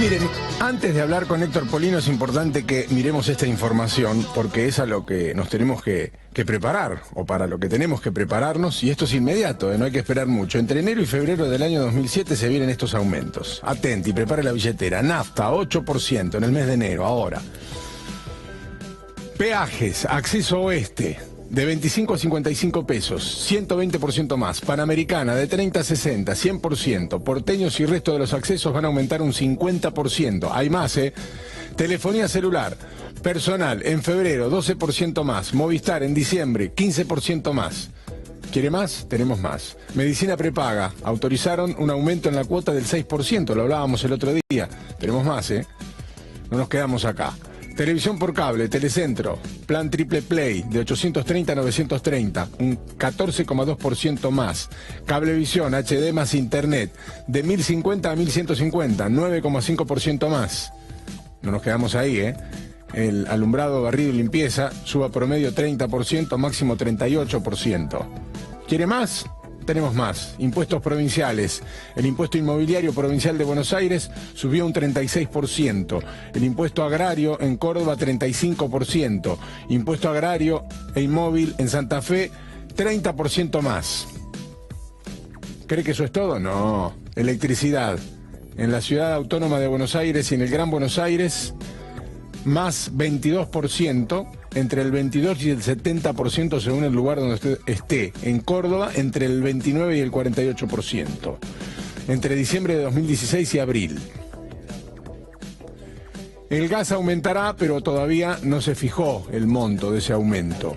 Miren, antes de hablar con Héctor Polino es importante que miremos esta información porque es a lo que nos tenemos que preparar, o para lo que tenemos que prepararnos, y esto es inmediato, no hay que esperar mucho. Entre enero y febrero del año 2007 se vienen estos aumentos. Atenti, prepare la billetera. Nafta, 8% en el mes de enero, ahora. Peajes, acceso oeste, de 25 a 55 pesos, 120% más. Panamericana, de 30 a 60, 100%. Porteños y resto de los accesos van a aumentar un 50%. Hay más, Telefonía celular, personal, en febrero, 12% más. Movistar, en diciembre, 15% más. ¿Quiere más? Tenemos más. Medicina prepaga, autorizaron un aumento en la cuota del 6%, lo hablábamos el otro día. Tenemos más, No nos quedamos acá. Televisión por cable, Telecentro, plan Triple Play de 830 a 930, un 14,2% más. Cablevisión HD más Internet, de 1050 a 1150, 9,5% más. No nos quedamos ahí, El alumbrado, barrido y limpieza suba promedio 30%, máximo 38%. ¿Quiere más? Tenemos más. Impuestos provinciales. El impuesto inmobiliario provincial de Buenos Aires subió un 36%. El impuesto agrario en Córdoba 35%. Impuesto agrario e inmóvil en Santa Fe 30% más. ¿Cree que eso es todo? No. Electricidad. En la ciudad autónoma de Buenos Aires y en el Gran Buenos Aires, más 22%. Entre el 22 y el 70% según el lugar donde usted esté. En Córdoba, entre el 29 y el 48%. Entre diciembre de 2016 y abril. El gas aumentará, pero todavía no se fijó el monto de ese aumento.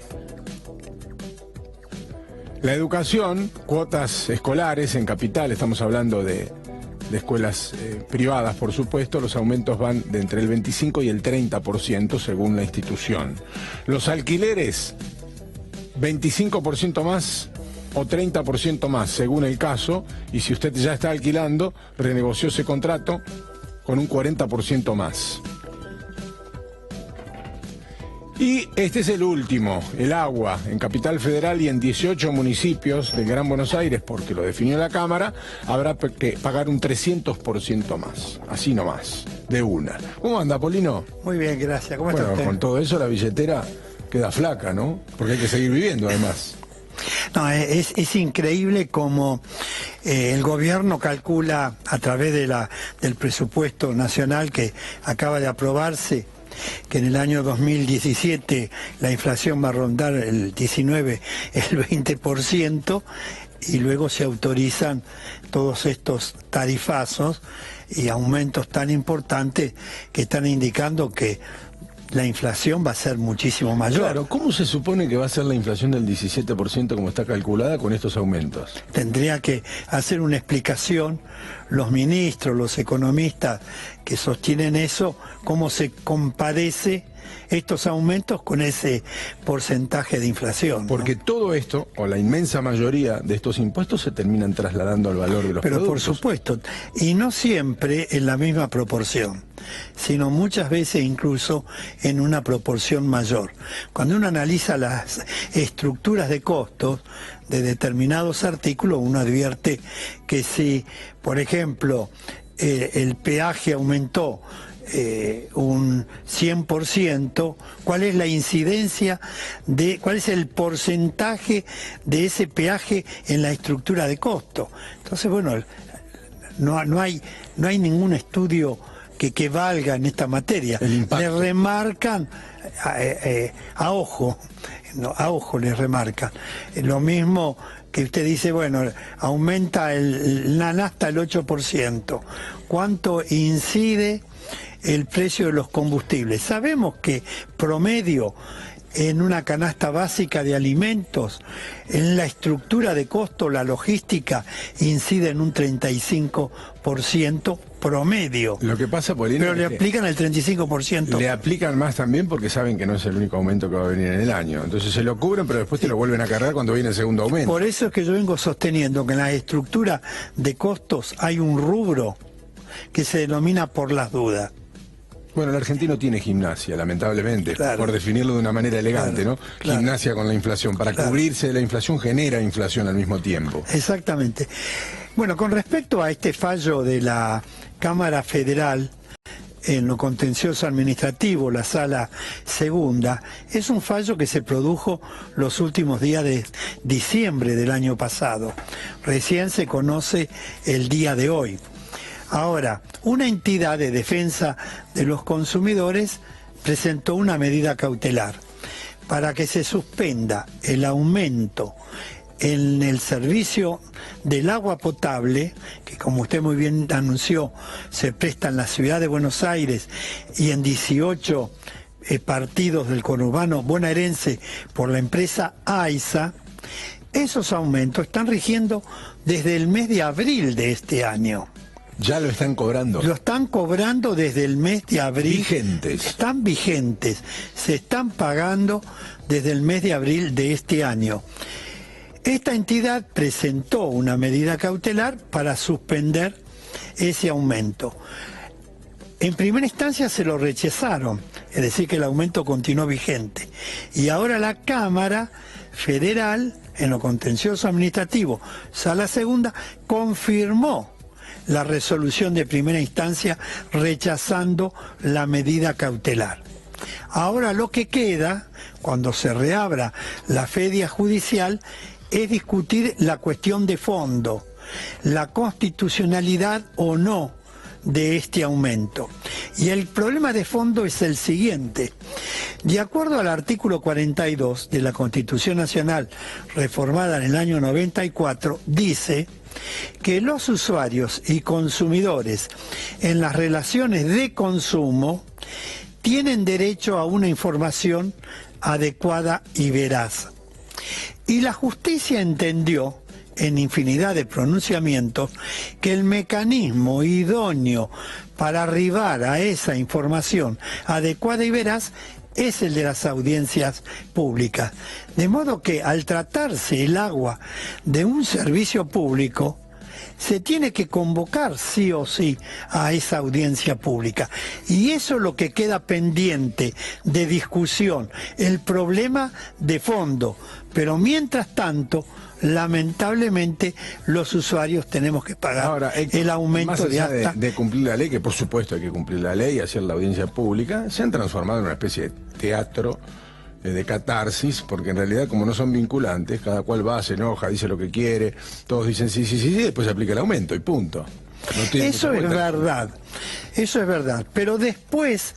La educación, cuotas escolares en Capital, estamos hablando de escuelas privadas, por supuesto, los aumentos van de entre el 25 y el 30% según la institución. Los alquileres, 25% más o 30% más según el caso, y si usted ya está alquilando, renegoció ese contrato con un 40% más. Y este es el último, el agua, en Capital Federal y en 18 municipios del Gran Buenos Aires, porque lo definió la Cámara, habrá que pagar un 300% más, así nomás, de una. ¿Cómo anda, Polino? Muy bien, gracias. ¿Cómo está usted? Con todo eso la billetera queda flaca, ¿no? Porque hay que seguir viviendo, además. No, es increíble cómo el gobierno calcula a través del presupuesto nacional que acaba de aprobarse, que en el año 2017 la inflación va a rondar el 19, el 20%, y luego se autorizan todos estos tarifazos y aumentos tan importantes que están indicando que la inflación va a ser muchísimo mayor. Claro, ¿cómo se supone que va a ser la inflación del 17% como está calculada con estos aumentos? Tendría que hacer una explicación los ministros, los economistas que sostienen eso, cómo se compadece estos aumentos con ese porcentaje de inflación, ¿no? Porque todo esto, o la inmensa mayoría de estos impuestos, se terminan trasladando al valor de los productos. Pero por supuesto, y no siempre en la misma proporción, sino muchas veces incluso en una proporción mayor. Cuando uno analiza las estructuras de costos de determinados artículos, uno advierte que si, por ejemplo, el peaje aumentó un 100%, ¿cuál es la incidencia cuál es el porcentaje de ese peaje en la estructura de costo? Entonces, bueno, no hay ningún estudio que valga en esta materia. Le remarcan a ojo les remarcan. Lo mismo que usted dice, bueno, aumenta la nafta el 8%. ¿Cuánto incide el precio de los combustibles? Sabemos que promedio en una canasta básica de alimentos, en la estructura de costo, la logística incide en un 35% promedio. Lo que pasa, Polino, pero le aplican el 35%. Le aplican más también porque saben que no es el único aumento que va a venir en el año. Entonces se lo cubren, pero después te lo vuelven a cargar cuando viene el segundo aumento. Por eso es que yo vengo sosteniendo que en la estructura de costos hay un rubro que se denomina por las dudas. Bueno, el argentino tiene gimnasia, lamentablemente, claro, por definirlo de una manera elegante, claro, ¿no? Claro. Gimnasia con la inflación. Para cubrirse de la inflación genera inflación al mismo tiempo. Exactamente. Bueno, con respecto a este fallo de la Cámara Federal, en lo contencioso administrativo, la sala segunda, es un fallo que se produjo los últimos días de diciembre del año pasado. Recién se conoce el día de hoy. Ahora, una entidad de defensa de los consumidores presentó una medida cautelar para que se suspenda el aumento en el servicio del agua potable, que como usted muy bien anunció, se presta en la ciudad de Buenos Aires y en 18 partidos del conurbano bonaerense por la empresa AISA. Esos aumentos están rigiendo desde el mes de abril de este año. Ya lo están cobrando. Lo están cobrando desde el mes de abril. Vigentes. Están vigentes. Se están pagando desde el mes de abril de este año. Esta entidad presentó una medida cautelar para suspender ese aumento. En primera instancia se lo rechazaron, es decir, que el aumento continuó vigente. Y ahora la Cámara Federal, en lo contencioso administrativo, Sala Segunda, confirmó la resolución de primera instancia rechazando la medida cautelar. Ahora lo que queda, cuando se reabra la feria judicial, es discutir la cuestión de fondo, la constitucionalidad o no de este aumento. Y el problema de fondo es el siguiente. De acuerdo al artículo 42 de la Constitución Nacional, reformada en el año 94, dice que los usuarios y consumidores en las relaciones de consumo tienen derecho a una información adecuada y veraz. Y la justicia entendió, en infinidad de pronunciamientos, que el mecanismo idóneo para arribar a esa información adecuada y veraz es el de las audiencias públicas. De modo que al tratarse el agua de un servicio público, se tiene que convocar sí o sí a esa audiencia pública. Y eso es lo que queda pendiente de discusión, el problema de fondo. Pero mientras tanto, lamentablemente, los usuarios tenemos que pagar ahora, el aumento más allá de hasta... de cumplir la ley, que por supuesto hay que cumplir la ley y hacer la audiencia pública, se han transformado en una especie de teatro de catarsis, porque en realidad como no son vinculantes, cada cual va, se enoja, dice lo que quiere, todos dicen sí, sí, sí, sí, después se aplica el aumento y punto. Eso es verdad, eso es verdad, pero después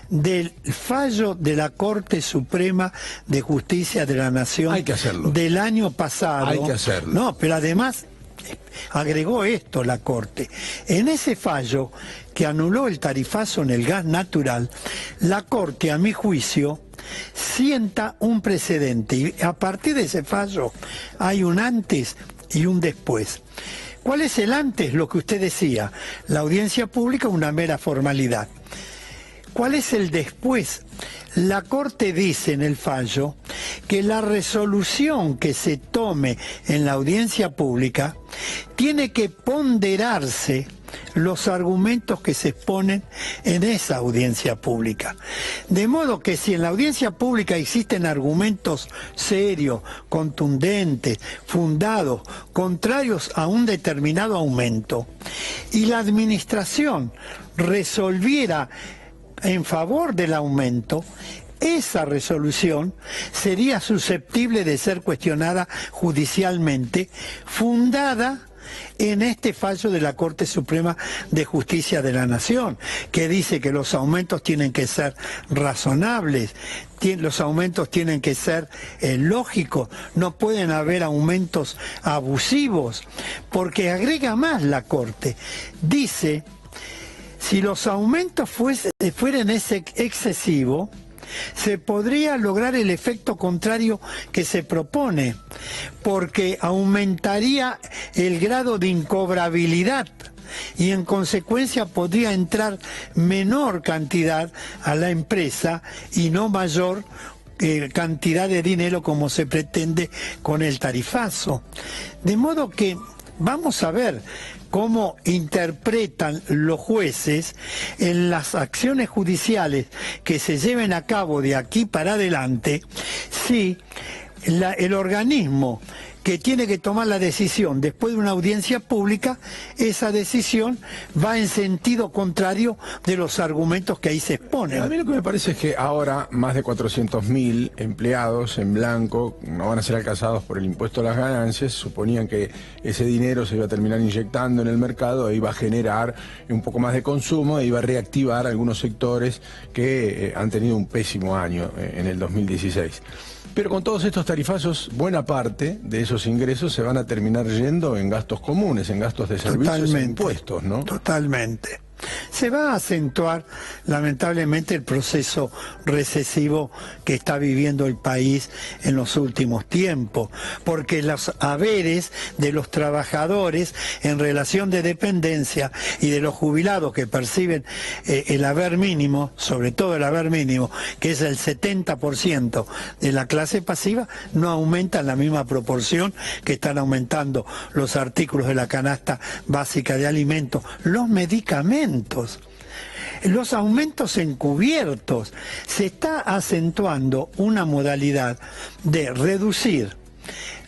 del fallo de la Corte Suprema de Justicia de la Nación hay que hacerlo. Del año pasado, hay que hacerlo. No, pero además agregó esto la Corte. En ese fallo que anuló el tarifazo en el gas natural, la Corte, a mi juicio, sienta un precedente y a partir de ese fallo hay un antes y un después. ¿Cuál es el antes? Lo que usted decía, la audiencia pública, una mera formalidad. ¿Cuál es el después? La Corte dice en el fallo que la resolución que se tome en la audiencia pública tiene que ponderarse los argumentos que se exponen en esa audiencia pública. De modo que si en la audiencia pública existen argumentos serios, contundentes, fundados, contrarios a un determinado aumento, y la administración resolviera en favor del aumento, esa resolución sería susceptible de ser cuestionada judicialmente, fundada en este fallo de la Corte Suprema de Justicia de la Nación, que dice que los aumentos tienen que ser razonables, los aumentos tienen que ser lógicos, no pueden haber aumentos abusivos, porque agrega más la Corte, dice, si los aumentos fueran excesivos, se podría lograr el efecto contrario que se propone, porque aumentaría el grado de incobrabilidad y en consecuencia podría entrar menor cantidad a la empresa y no mayor cantidad de dinero como se pretende con el tarifazo. De modo que vamos a ver cómo interpretan los jueces en las acciones judiciales que se lleven a cabo de aquí para adelante, si el organismo que tiene que tomar la decisión después de una audiencia pública, esa decisión va en sentido contrario de los argumentos que ahí se exponen. A mí lo que me parece es que ahora más de 400.000 empleados en blanco no van a ser alcanzados por el impuesto a las ganancias. Suponían que ese dinero se iba a terminar inyectando en el mercado e iba a generar un poco más de consumo e iba a reactivar algunos sectores que han tenido un pésimo año en el 2016. Pero con todos estos tarifazos, buena parte de esos ingresos se van a terminar yendo en gastos comunes, en gastos de servicios e impuestos, ¿no? Totalmente. Se va a acentuar lamentablemente el proceso recesivo que está viviendo el país en los últimos tiempos, porque los haberes de los trabajadores en relación de dependencia y de los jubilados que perciben el haber mínimo, sobre todo el haber mínimo, que es el 70% de la clase pasiva, no aumenta en la misma proporción que están aumentando los artículos de la canasta básica de alimentos, los medicamentos. Los aumentos encubiertos. Se está acentuando una modalidad de reducir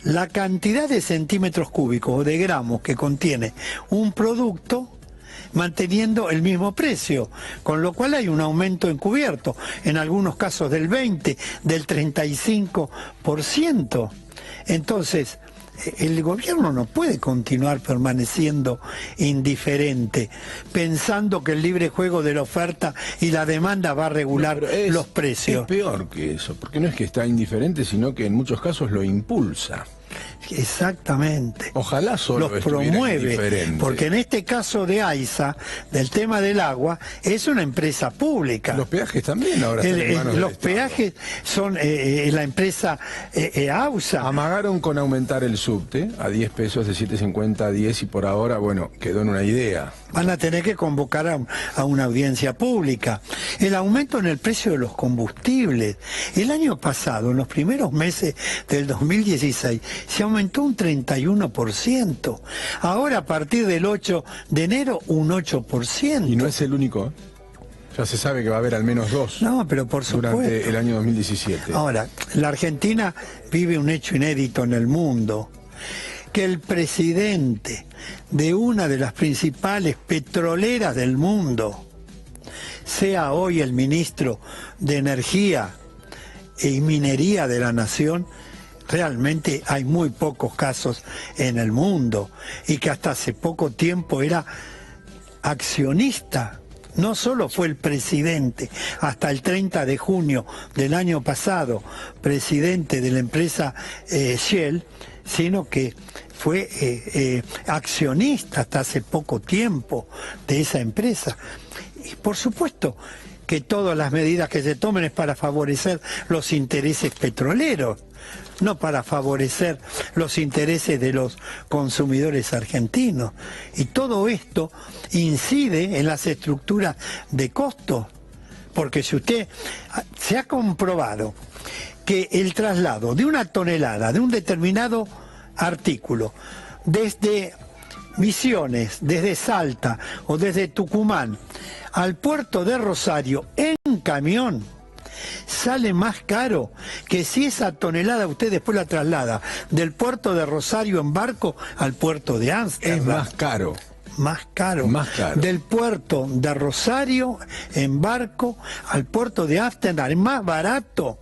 la cantidad de centímetros cúbicos o de gramos que contiene un producto manteniendo el mismo precio, con lo cual hay un aumento encubierto, en algunos casos del 20, del 35%. Entonces, el gobierno no puede continuar permaneciendo indiferente, pensando que el libre juego de la oferta y la demanda va a regular los precios. Es peor que eso, porque no es que está indiferente, sino que en muchos casos lo impulsa. Exactamente. Ojalá solo los promueve, indiferente. Porque en este caso de AISA, del tema del agua, es una empresa pública. Los peajes también ahora están en manos los peajes son la empresa AUSA. Amagaron con aumentar el subte a 10 pesos, de 7.50 a 10, y por ahora, bueno, quedó en una idea. Van a tener que convocar a una audiencia pública. El aumento en el precio de los combustibles. El año pasado, en los primeros meses del 2016, se aumentó un 31%. Ahora, a partir del 8 de enero, un 8%. Y no es el único. Ya se sabe que va a haber al menos dos. No, pero por supuesto. Durante el año 2017. Ahora, la Argentina vive un hecho inédito en el mundo. Que el presidente de una de las principales petroleras del mundo sea hoy el ministro de Energía y Minería de la Nación, realmente hay muy pocos casos en el mundo, y que hasta hace poco tiempo era accionista. No solo fue el presidente, hasta el 30 de junio del año pasado, presidente de la empresa Shell, sino que fue accionista hasta hace poco tiempo de esa empresa. Y por supuesto que todas las medidas que se tomen es para favorecer los intereses petroleros, no para favorecer los intereses de los consumidores argentinos. Y todo esto incide en las estructuras de costos, porque si usted se ha comprobado que el traslado de una tonelada de un determinado artículo desde Misiones, desde Salta o desde Tucumán al puerto de Rosario en camión, sale más caro que si esa tonelada usted después la traslada del puerto de Rosario en barco al puerto de Ámsterdam. Es más caro. Más caro. Más caro. Del puerto de Rosario en barco al puerto de Ámsterdam. Es más barato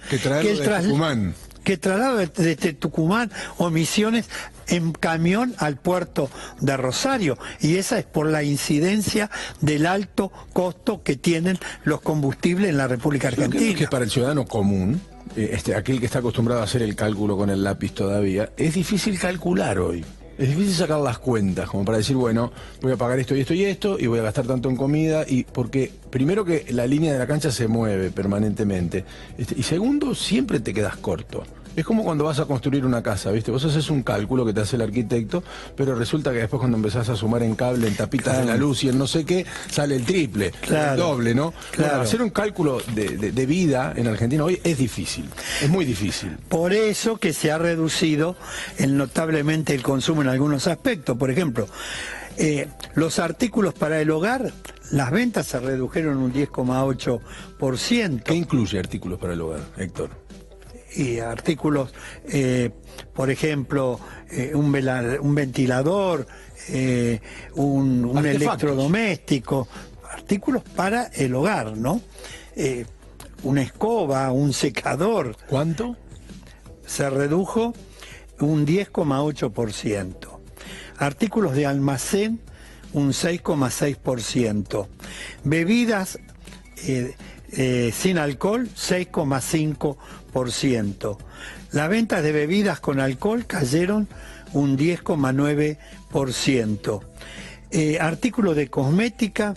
que traerlo de Tucumán. Que traslado desde Tucumán o Misiones en camión al puerto de Rosario. Y esa es por la incidencia del alto costo que tienen los combustibles en la República Argentina. Es que para el ciudadano común, aquel que está acostumbrado a hacer el cálculo con el lápiz todavía, es difícil calcular hoy. Es difícil sacar las cuentas, como para decir, bueno, voy a pagar esto y esto y esto, y voy a gastar tanto en comida, y porque primero que la línea de la cancha se mueve permanentemente, y segundo, siempre te quedas corto. Es como cuando vas a construir una casa, ¿viste? Vos haces un cálculo que te hace el arquitecto, pero resulta que después cuando empezás a sumar en cable, en tapitas de la luz y en no sé qué, sale el triple, el doble, ¿no? Claro. Bueno, hacer un cálculo de vida en Argentina hoy es difícil, es muy difícil. Por eso que se ha reducido notablemente el consumo en algunos aspectos. Por ejemplo, los artículos para el hogar, las ventas se redujeron un 10,8%. ¿Qué incluye artículos para el hogar, Héctor? y artículos, por ejemplo, un ventilador, un electrodoméstico, artículos para el hogar, ¿no? Una escoba, un secador. ¿Cuánto? Se redujo un 10,8%. Artículos de almacén, un 6,6%. Bebidas sin alcohol, 6,5%. Las ventas de bebidas con alcohol cayeron un 10,9%. Artículos de cosmética,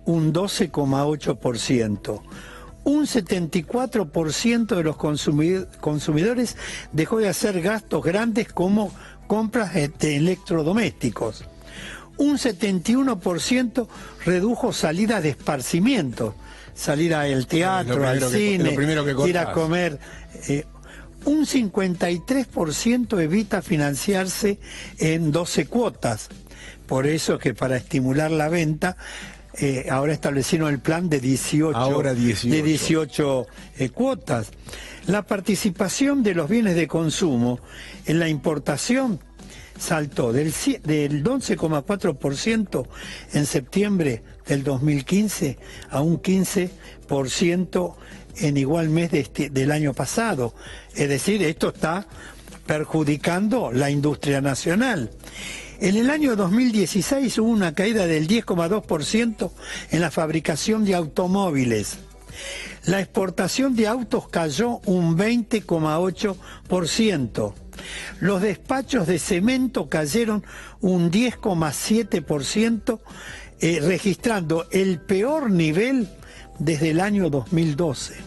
un 12,8%. Un 74% de los consumidores dejó de hacer gastos grandes como compras de electrodomésticos. Un 71% redujo salidas de esparcimiento, salir al teatro, al cine, ir a comer. Un 53% evita financiarse en 12 cuotas. Por eso es que para estimular la venta, ahora establecieron el plan de 18 cuotas. La participación de los bienes de consumo en la importación saltó del 11,4% en septiembre del 2015 a un 15% en igual mes del año pasado. Es decir, esto está perjudicando la industria nacional. En el año 2016 hubo una caída del 10,2% en la fabricación de automóviles. La exportación de autos cayó un 20,8%. Los despachos de cemento cayeron un 10,7%, registrando el peor nivel desde el año 2012.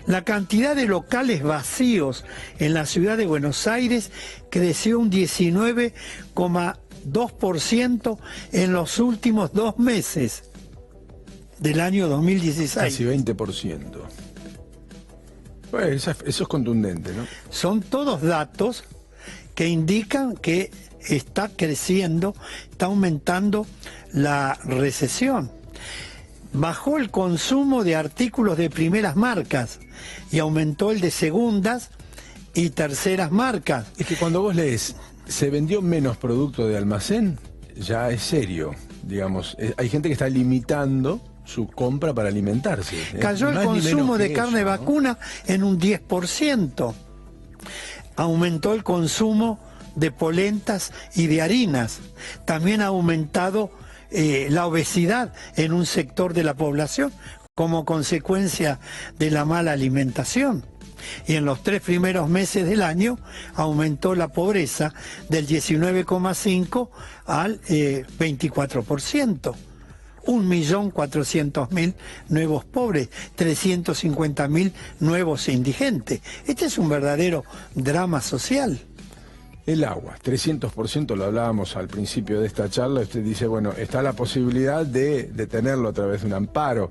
La cantidad de locales vacíos en la ciudad de Buenos Aires creció un 19,2% en los últimos 2 meses del año 2016. Casi 20%. Pues eso es contundente, ¿no? Son todos datos que indican que está creciendo, está aumentando la recesión. Bajó el consumo de artículos de primeras marcas y aumentó el de segundas y terceras marcas. Es que cuando vos lees, se vendió menos producto de almacén, ya es serio, digamos. Hay gente que está limitando su compra para alimentarse. Cayó el consumo de carne vacuna en un 10%. Aumentó el consumo de polentas y de harinas. También ha aumentado la obesidad en un sector de la población como consecuencia de la mala alimentación. Y en los 3 primeros meses del año aumentó la pobreza del 19,5% al 24%. 1.400.000 nuevos pobres, 350.000 nuevos indigentes. Este es un verdadero drama social. El agua, 300%, lo hablábamos al principio de esta charla. Usted dice, bueno, está la posibilidad de detenerlo a través de un amparo,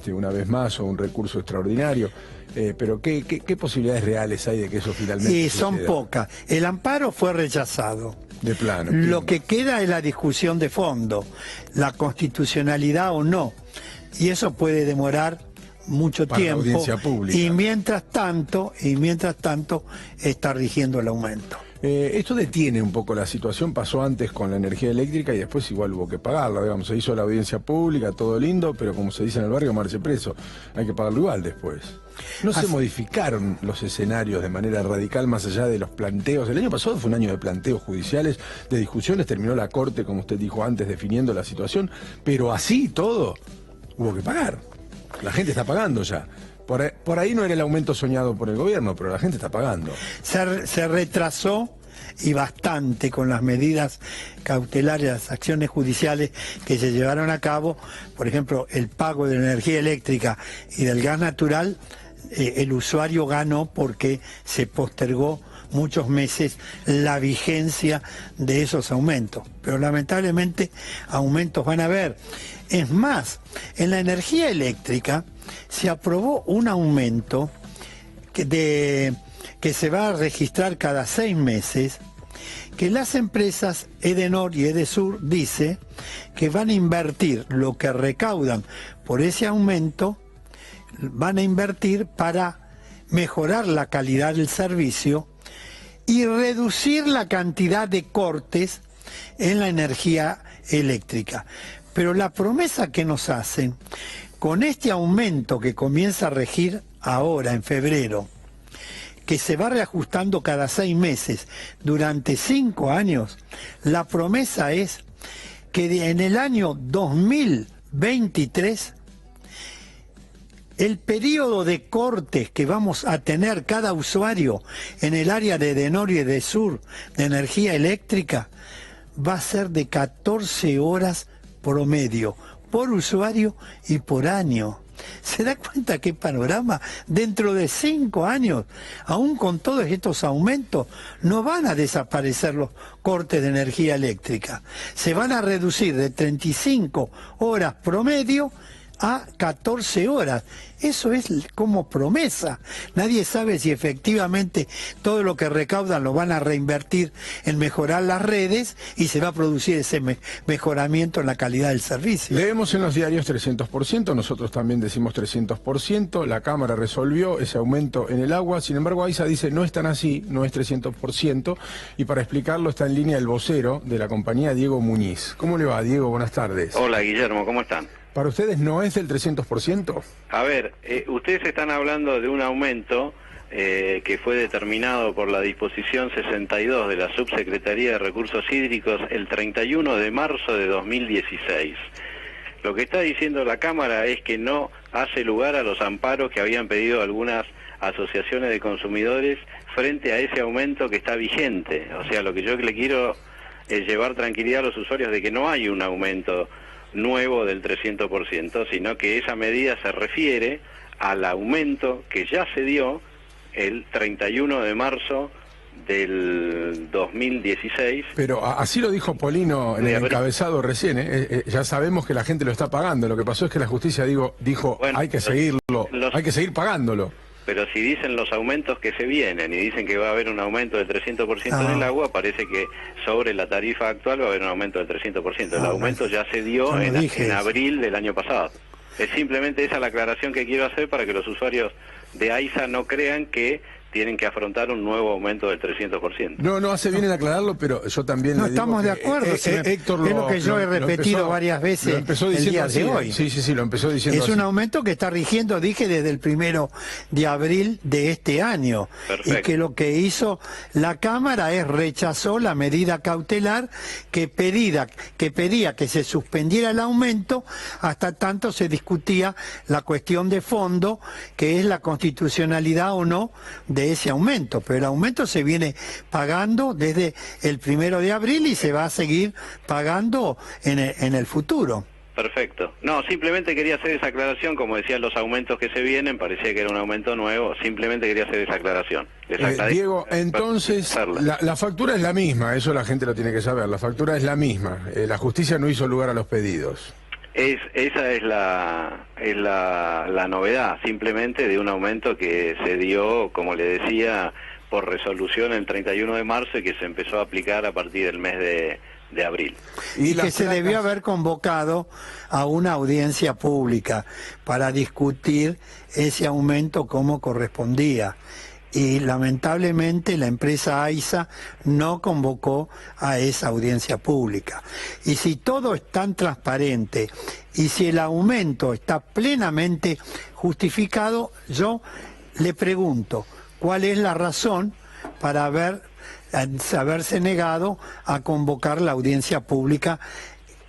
una vez más, o un recurso extraordinario. Pero ¿qué posibilidades reales hay de que eso finalmente son suceda? pocas. El amparo fue rechazado. De plano. Lo que queda es la discusión de fondo, la constitucionalidad o no. Y eso puede demorar mucho para tiempo. La audiencia pública. Y mientras tanto está rigiendo el aumento. Esto detiene un poco la situación. Pasó antes con la energía eléctrica y después igual hubo que pagarla, digamos. Se hizo la audiencia pública, todo lindo, pero como se dice en el barrio, marche preso. Hay que pagarlo igual después. No se modificaron los escenarios de manera radical más allá de los planteos. El año pasado fue un año de planteos judiciales, de discusiones, terminó la Corte, como usted dijo antes, definiendo la situación, pero así todo hubo que pagar. La gente está pagando ya. Por ahí no era el aumento soñado por el gobierno, pero la gente está pagando. Se retrasó y bastante con las medidas cautelares, las acciones judiciales que se llevaron a cabo. Por ejemplo, el pago de la energía eléctrica y del gas natural, el usuario ganó porque se postergó muchos meses la vigencia de esos aumentos. Pero lamentablemente aumentos van a haber. Es más, en la energía eléctrica se aprobó un aumento que se va a registrar cada 6 meses, que las empresas Edenor y Edesur dice que van a invertir lo que recaudan por ese aumento, van a invertir para mejorar la calidad del servicio y reducir la cantidad de cortes en la energía eléctrica. Pero la promesa que nos hacen, con este aumento que comienza a regir ahora en febrero, que se va reajustando cada 6 meses durante 5 años, la promesa es que en el año 2023 el periodo de cortes que vamos a tener cada usuario en el área de Denor y de Sur de energía eléctrica va a ser de 14 horas promedio por usuario y por año. ¿Se da cuenta qué panorama? Dentro de 5 años, aún con todos estos aumentos, no van a desaparecer los cortes de energía eléctrica. Se van a reducir de 35 horas promedio a 14 horas. Eso es como promesa. Nadie sabe si efectivamente todo lo que recaudan lo van a reinvertir en mejorar las redes y se va a producir ese mejoramiento en la calidad del servicio. Leemos en los diarios 300%, nosotros también decimos 300%, la Cámara resolvió ese aumento en el agua, sin embargo AISA dice no es tan así, no es 300%, y para explicarlo está en línea el vocero de la compañía, Diego Muñiz. ¿Cómo le va, Diego? Buenas tardes. Hola, Guillermo, ¿cómo están? ¿Para ustedes no es del 300%? A ver, ustedes están hablando de un aumento que fue determinado por la disposición 62 de la Subsecretaría de Recursos Hídricos el 31 de marzo de 2016. Lo que está diciendo la Cámara es que no hace lugar a los amparos que habían pedido algunas asociaciones de consumidores frente a ese aumento que está vigente. O sea, lo que yo le quiero es llevar tranquilidad a los usuarios de que no hay un aumento nuevo del 300%, sino que esa medida se refiere al aumento que ya se dio el 31 de marzo del 2016. Pero así lo dijo Polino en el encabezado recién, ya sabemos que la gente lo está pagando, lo que pasó es que la justicia dijo bueno, hay que seguirlo, hay que seguir pagándolo. Pero si dicen los aumentos que se vienen y dicen que va a haber un aumento del 300% en el agua, parece que sobre la tarifa actual va a haber un aumento del 300%. El aumento ya se dio en abril del año pasado. Es simplemente esa la aclaración que quiero hacer para que los usuarios de AISA no crean que tienen que afrontar un nuevo aumento del 300%. No hace bien en aclararlo, pero yo también le digo estamos de acuerdo. Héctor es lo que yo he repetido varias veces el día de hoy. Sí, lo empezó diciendo es un aumento que está rigiendo, dije, desde el 1 de abril de este año. Perfecto. Y que lo que hizo la Cámara es rechazó la medida cautelar que pedía que se suspendiera el aumento hasta tanto se discutía la cuestión de fondo, que es la constitucionalidad o no de ese aumento, pero el aumento se viene pagando desde el 1 de abril y se va a seguir pagando en el futuro. Perfecto. No, simplemente quería hacer esa aclaración, como decían los aumentos que se vienen, parecía que era un aumento nuevo, simplemente quería hacer esa aclaración. Diego, entonces, la factura es la misma, eso la gente lo tiene que saber, la factura es la misma, la justicia no hizo lugar a los pedidos. Esa es la novedad, simplemente de un aumento que se dio, como le decía, por resolución el 31 de marzo y que se empezó a aplicar a partir del mes de abril. Y que se debió haber convocado a una audiencia pública para discutir ese aumento como correspondía. Y lamentablemente la empresa AISA no convocó a esa audiencia pública. Y si todo es tan transparente y si el aumento está plenamente justificado, yo le pregunto, ¿cuál es la razón para haberse negado a convocar la audiencia pública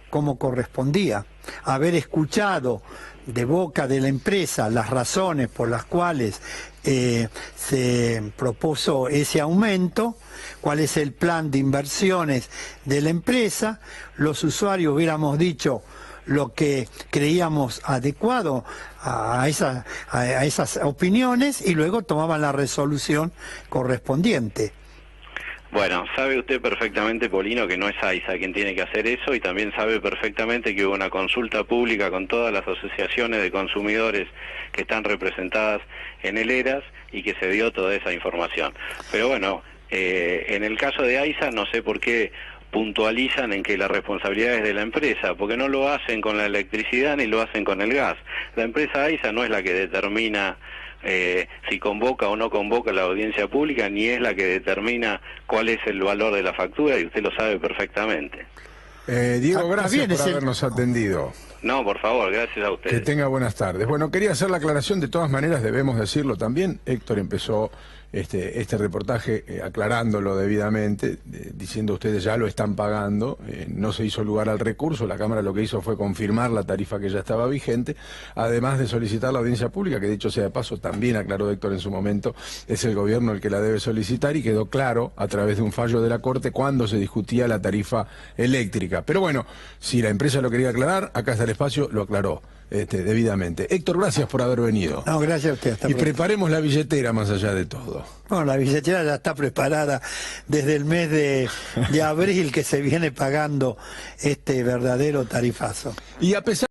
como correspondía? Haber escuchado de boca de la empresa las razones por las cuales se propuso ese aumento, cuál es el plan de inversiones de la empresa, los usuarios hubiéramos dicho lo que creíamos adecuado a esas opiniones y luego tomaban la resolución correspondiente. Bueno, sabe usted perfectamente, Polino, que no es AISA quien tiene que hacer eso, y también sabe perfectamente que hubo una consulta pública con todas las asociaciones de consumidores que están representadas en el ERAS y que se dio toda esa información. Pero bueno, en el caso de AISA no sé por qué puntualizan en que la responsabilidad es de la empresa, porque no lo hacen con la electricidad ni lo hacen con el gas. La empresa AISA no es la que determina si convoca o no convoca la audiencia pública, ni es la que determina cuál es el valor de la factura, y usted lo sabe perfectamente. Diego, gracias por habernos atendido. No, por favor, gracias a ustedes. Que tenga buenas tardes. Bueno, quería hacer la aclaración, de todas maneras debemos decirlo también. Héctor empezó este reportaje aclarándolo debidamente, diciendo ustedes ya lo están pagando, no se hizo lugar al recurso, la Cámara lo que hizo fue confirmar la tarifa que ya estaba vigente, además de solicitar la audiencia pública, que dicho sea de paso, también aclaró Héctor en su momento, es el gobierno el que la debe solicitar, y quedó claro a través de un fallo de la Corte cuando se discutía la tarifa eléctrica. Pero bueno, si la empresa lo quería aclarar, acá está el espacio, lo aclaró debidamente. Héctor, gracias por haber venido. No, gracias a usted. Y preparemos la billetera más allá de todo. Bueno, la billetera ya está preparada desde el mes de abril, que se viene pagando este verdadero tarifazo. Y a pesar